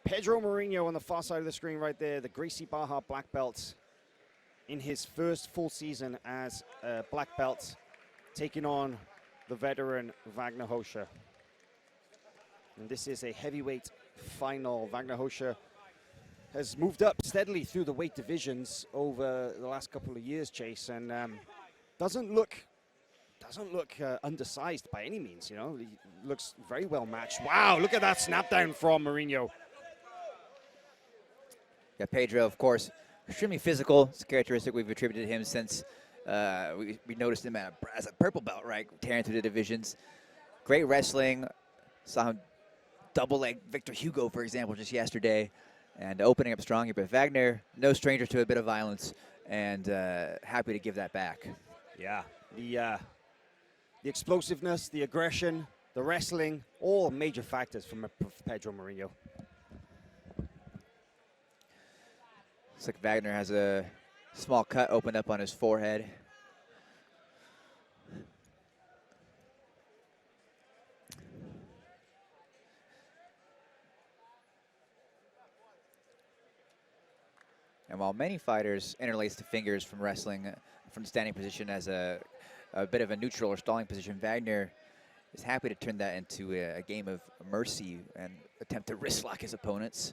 Pedro Marinho on the far side of the screen right there, the Gracie Barra black belt in his first full season as a black belt, taking on the veteran Vagner Rocha. And this is a heavyweight final. Vagner Rocha has moved up steadily through the weight divisions over the last couple of years, Chase, and doesn't look undersized by any means. You know, he looks very well matched. Wow, look at that snap down from Marinho. Yeah, Pedro, of course, extremely physical. It's a characteristic we've attributed to him since we noticed him as a purple belt, right, tearing through the divisions. Great wrestling. Saw him double leg Victor Hugo, for example, just yesterday, and opening up strong here. But Vagner, no stranger to a bit of violence, and happy to give that back. Yeah, the explosiveness, the aggression, the wrestling, all major factors from Pedro Marinho. Looks like Vagner has a small cut opened up on his forehead. And while many fighters interlace the fingers from wrestling from standing position as a bit of a neutral or stalling position, Vagner is happy to turn that into a game of mercy and attempt to wrist lock his opponents.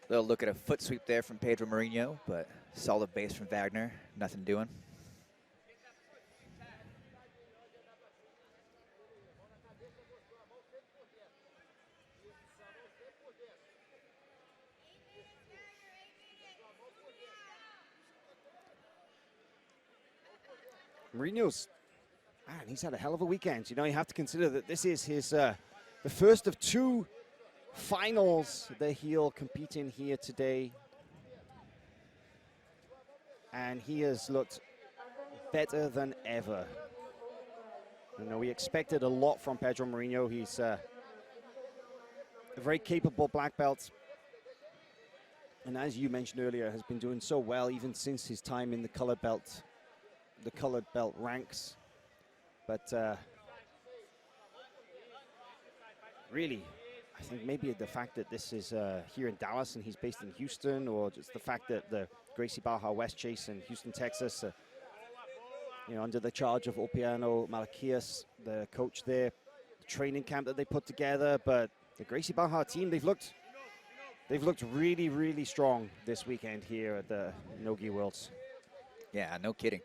Little look at a foot sweep there from Pedro Marinho, but solid base from Vagner, nothing doing. Marinho's, man, he's had a hell of a weekend. You know, you have to consider that this is his the first of two finals that he'll compete in here today. And he has looked better than ever. You know, we expected a lot from Pedro Marinho. He's a very capable black belt. And as you mentioned earlier, has been doing so well even since his time in the colored belt ranks. But really, I think maybe the fact that this is here in Dallas and he's based in Houston, or just the fact that the Gracie Barra West Chase in Houston, Texas, you know, under the charge of Opiano Malachias, the coach there, the training camp that they put together. But the Gracie Barra team, they've looked really, really strong this weekend here at the NoGi Worlds. Yeah, no kidding.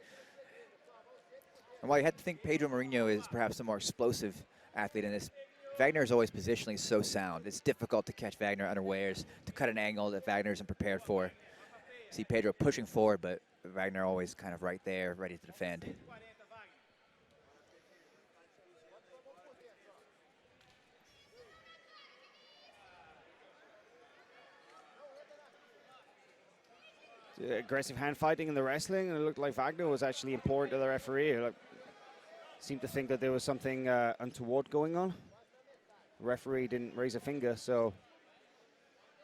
And while you had to think Pedro Marinho is perhaps the more explosive athlete in this, Vagner is always positionally so sound. It's difficult to catch Vagner unawares, to cut an angle that Vagner isn't prepared for. See Pedro pushing forward, but Vagner always kind of right there, ready to defend. Aggressive hand fighting in the wrestling, and it looked like Vagner was actually important to the referee. It seemed to think that there was something untoward going on. The referee didn't raise a finger, so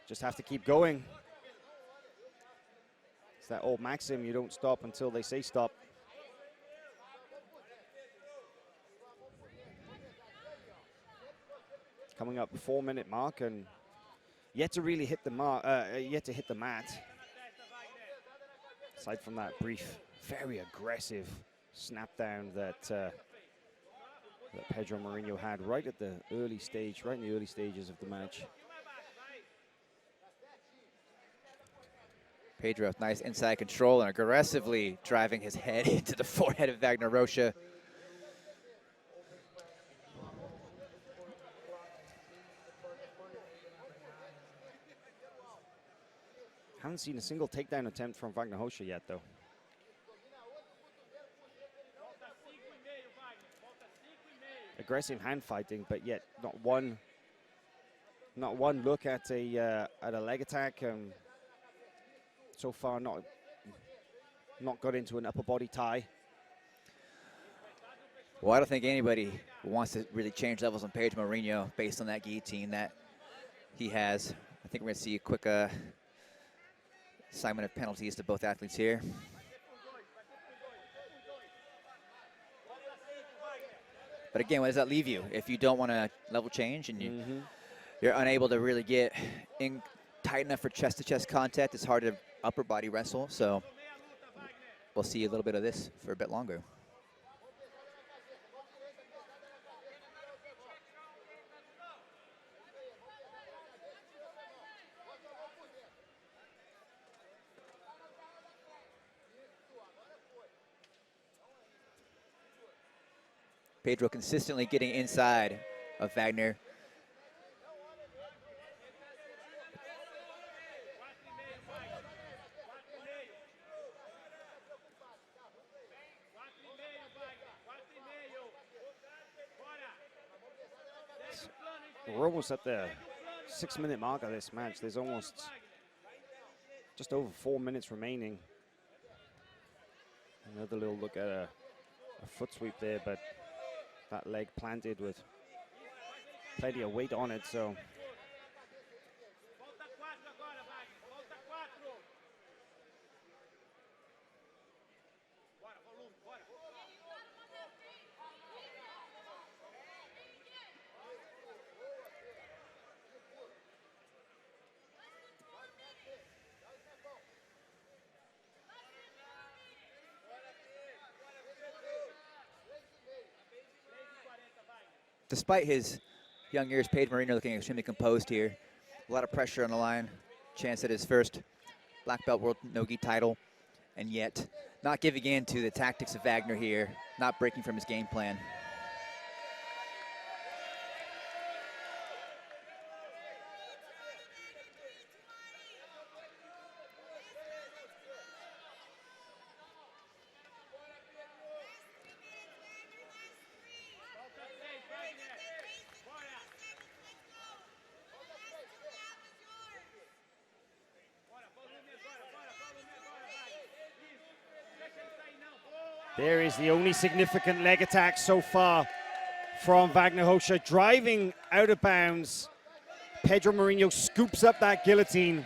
just have to keep going. It's that old maxim, you don't stop until they say stop. Coming up the 4-minute mark and yet to really hit the mat. Aside from that brief, very aggressive snap down that Pedro Marinho had right in the early stages of the match. Pedro with nice inside control and aggressively driving his head into the forehead of Vagner Rocha. Haven't seen a single takedown attempt from Vagner Rocha yet, though. Aggressive hand fighting, but yet not one look at a leg attack. So far, not got into an upper body tie. Well, I don't think anybody wants to really change levels on Pedro Marinho based on that guillotine that he has. I think we're going to see a quick assignment of penalties to both athletes here. But again, what does that leave you? If you don't want to level change and you're unable to really get in tight enough for chest-to-chest contact, it's hard to upper body wrestle. So we'll see a little bit of this for a bit longer. Pedro consistently getting inside of Vagner. We're almost at the 6-minute mark of this match. There's almost just over 4 minutes remaining. Another little look at a foot sweep there, but that leg planted with plenty of weight on it, so. Despite his young years, Pedro Marinho looking extremely composed here. A lot of pressure on the line. Chance at his first black belt world NoGi title, and yet not giving in to the tactics of Vagner here, not breaking from his game plan. There is the only significant leg attack so far from Vagner Rocha, driving out of bounds. Pedro Marinho scoops up that guillotine.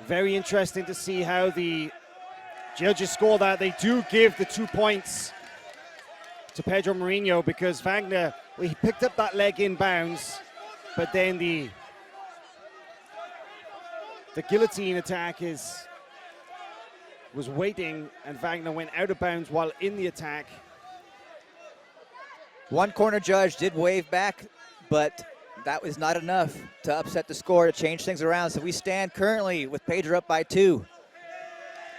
Very interesting to see how the judges score that. They do give the 2 points to Pedro Marinho because Vagner, well, he picked up that leg in bounds, but then the guillotine attack was waiting, and Vagner went out of bounds while in the attack. One corner judge did wave back, but that was not enough to upset the score, to change things around. So we stand currently with Pedro up by 2.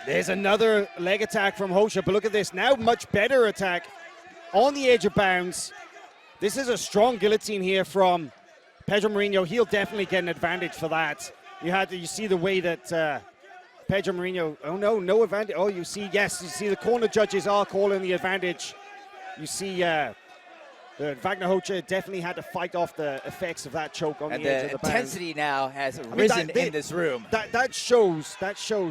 There's another leg attack from Rocha, but look at this. Now much better attack on the edge of bounds. This is a strong guillotine here from Pedro Marinho. He'll definitely get an advantage for that. You see the way that Pedro Marinho, oh no advantage. Oh, you see the corner judges are calling the advantage. You see Vagner Rocha definitely had to fight off the effects of that choke on the edge of the bounds. And the intensity now has risen in this room. That shows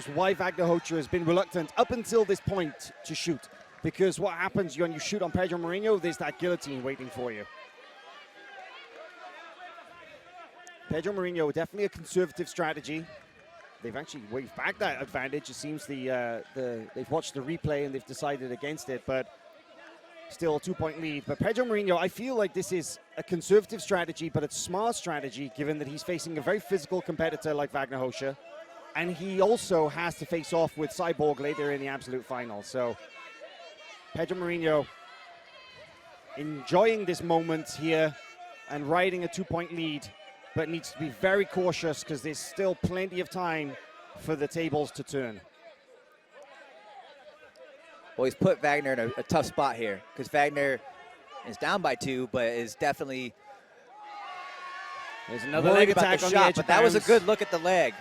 why Vagner Rocha has been reluctant up until this point to shoot. Because what happens when you shoot on Pedro Marinho, there's that guillotine waiting for you. Pedro Marinho, definitely a conservative strategy. They've actually waved back that advantage. It seems they've watched the replay and they've decided against it, but still a 2-point lead. But Pedro Marinho, I feel like this is a conservative strategy, but it's smart strategy given that he's facing a very physical competitor like Vagner Rocha, and he also has to face off with Cyborg later in the absolute final. So Pedro Marinho enjoying this moment here and riding a 2-point lead, but needs to be very cautious because there's still plenty of time for the tables to turn. Well, he's put Vagner in a tough spot here because Vagner is down by 2, but is definitely there's another leg attack on the edge, but that was a good look at the leg.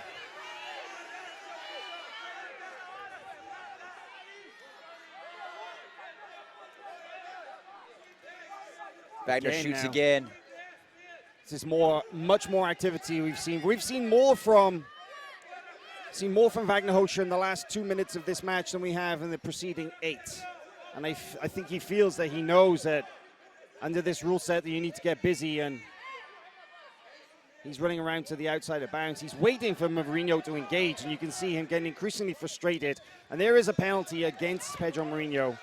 Vagner shoots again. This is much more activity we've seen. We've seen more from Vagner Rocha in the last 2 minutes of this match than we have in the preceding 8. And I think he feels that he knows that under this rule set that you need to get busy, and he's running around to the outside of bounds. He's waiting for Marinho to engage, and you can see him getting increasingly frustrated. And there is a penalty against Pedro Marinho.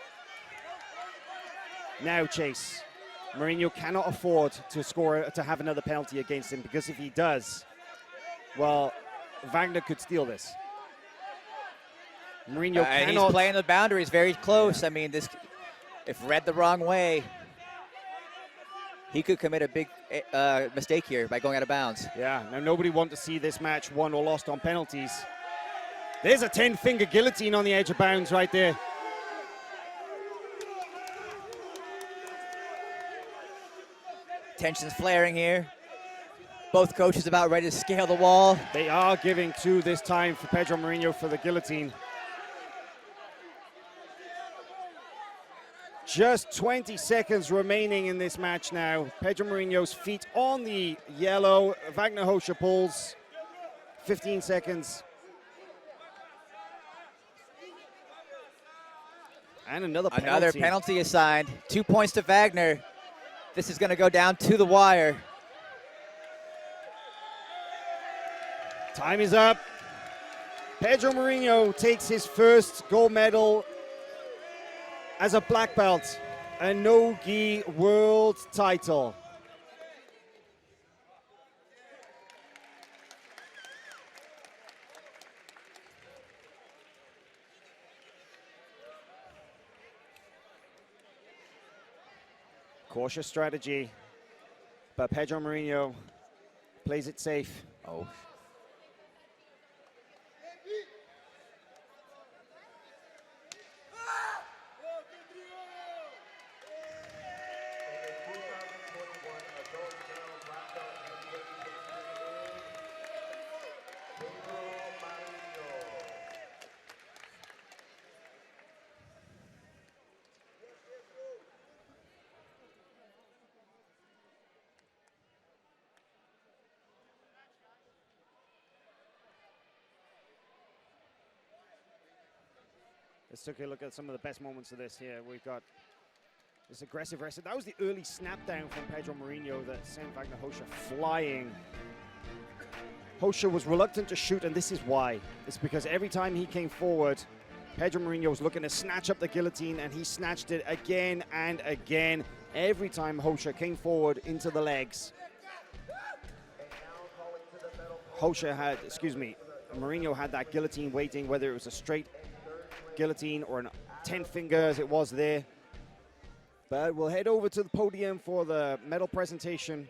Now, Chase, Marinho cannot afford to have another penalty against him, because if he does, well, Vagner could steal this. Marinho and cannot. He's playing the boundaries very close. I mean, this, if read the wrong way, he could commit a big mistake here by going out of bounds. Yeah, now nobody wants to see this match won or lost on penalties. There's a 10-finger guillotine on the edge of bounds right there. Tension's flaring here. Both coaches about ready to scale the wall. They are giving two this time for Pedro Marinho for the guillotine. Just 20 seconds remaining in this match now. Pedro Marinho's feet on the yellow. Vagner Rocha pulls. 15 seconds. And another penalty. Another penalty assigned. 2 points to Vagner. This is going to go down to the wire. Time is up. Pedro Marinho takes his first gold medal as a black belt, a no-gi world title. Cautious strategy, but Pedro Marinho plays it safe. Oh. Let's take a look at some of the best moments of this here. We've got this aggressive wrestling. That was the early snap down from Pedro Marinho that sent Vagner Rocha flying. Rocha was reluctant to shoot, and this is why. It's because every time he came forward, Pedro Marinho was looking to snatch up the guillotine, and he snatched it again and again. Every time Rocha came forward into the legs. Marinho had that guillotine waiting, whether it was a straight guillotine or a 10-finger as it was there. But we'll head over to the podium for the medal presentation.